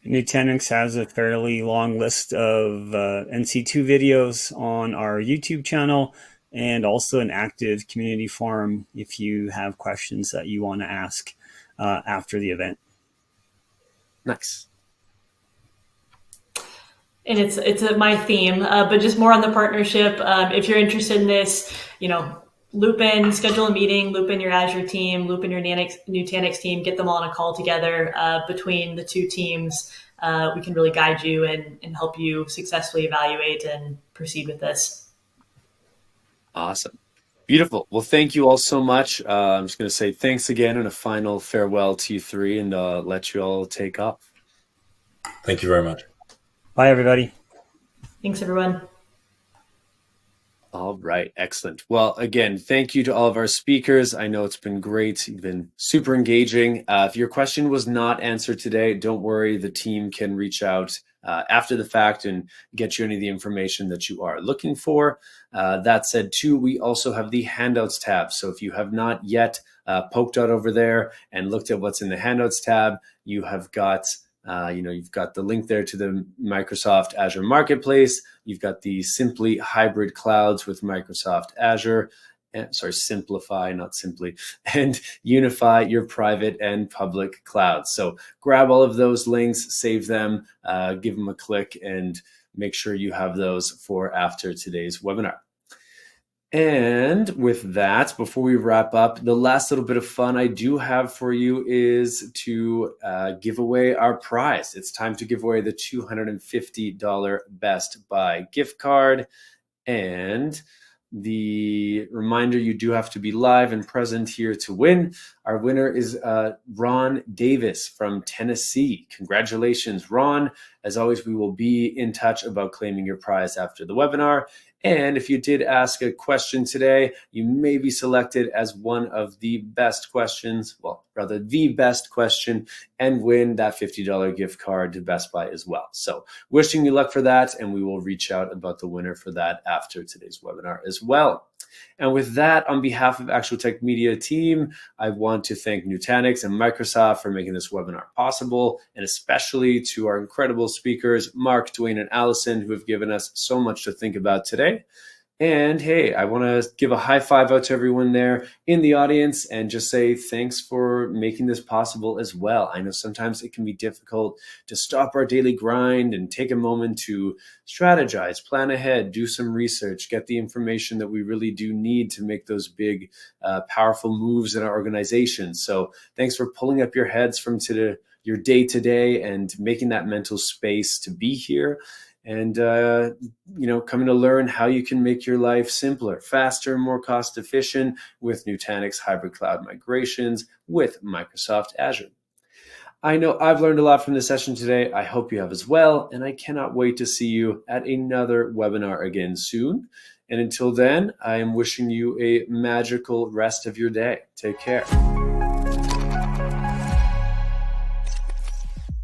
Nutanix has a fairly long list of NC2 videos on our YouTube channel, and also an active community forum if you have questions that you want to ask after the event. Nice. And it's my theme, but just more on the partnership. If you're interested in this, loop in, schedule a meeting, loop in your Azure team, loop in your Nutanix team, get them all on a call together. Between the two teams, we can really guide you and help you successfully evaluate and proceed with this. Awesome. Beautiful. Well, thank you all so much. I'm just going to say thanks again and a final farewell to you three, and let you all take off. Thank you very much. Bye, everybody. Thanks, everyone. All right, excellent. Well, again, thank you to all of our speakers. I know it's been great. You've been super engaging. If your question was not answered today, don't worry. The team can reach out after the fact and get you any of the information that you are looking for. That said, too, we also have the handouts tab. So if you have not yet poked out over there and looked at what's in the handouts tab, you have got you've got the link there to the Microsoft Azure Marketplace. You've got the Simply Hybrid Clouds with Microsoft Azure. Simplify, not simply, and unify your private and public clouds. So grab all of those links, save them, give them a click, and make sure you have those for after today's webinar. And with that, before we wrap up, the last little bit of fun I do have for you is to give away our prize. It's time to give away the $250 Best Buy gift card. And the reminder, you do have to be live and present here to win. Our winner is Ron Davis from Tennessee. Congratulations, Ron. As always, we will be in touch about claiming your prize after the webinar. And if you did ask a question today, you may be selected as one of the best questions, well, rather the best question, and win that $50 gift card to Best Buy as well. So wishing you luck for that, and we will reach out about the winner for that after today's webinar as well. And with that, on behalf of Actual Tech Media team, I want to thank Nutanix and Microsoft for making this webinar possible, and especially to our incredible speakers, Mark, Dwayne, and Allison, who have given us so much to think about today. And hey, I want to give a high five out to everyone there in the audience and just say thanks for making this possible as well. I know sometimes it can be difficult to stop our daily grind and take a moment to strategize, plan ahead, do some research, get the information that we really do need to make those big, powerful moves in our organization. So thanks for pulling up your heads from your day to day and making that mental space to be here. And, coming to learn how you can make your life simpler, faster, more cost efficient with Nutanix hybrid cloud migrations with Microsoft Azure. I know I've learned a lot from this session today. I hope you have as well. And I cannot wait to see you at another webinar again soon. And until then, I am wishing you a magical rest of your day. Take care.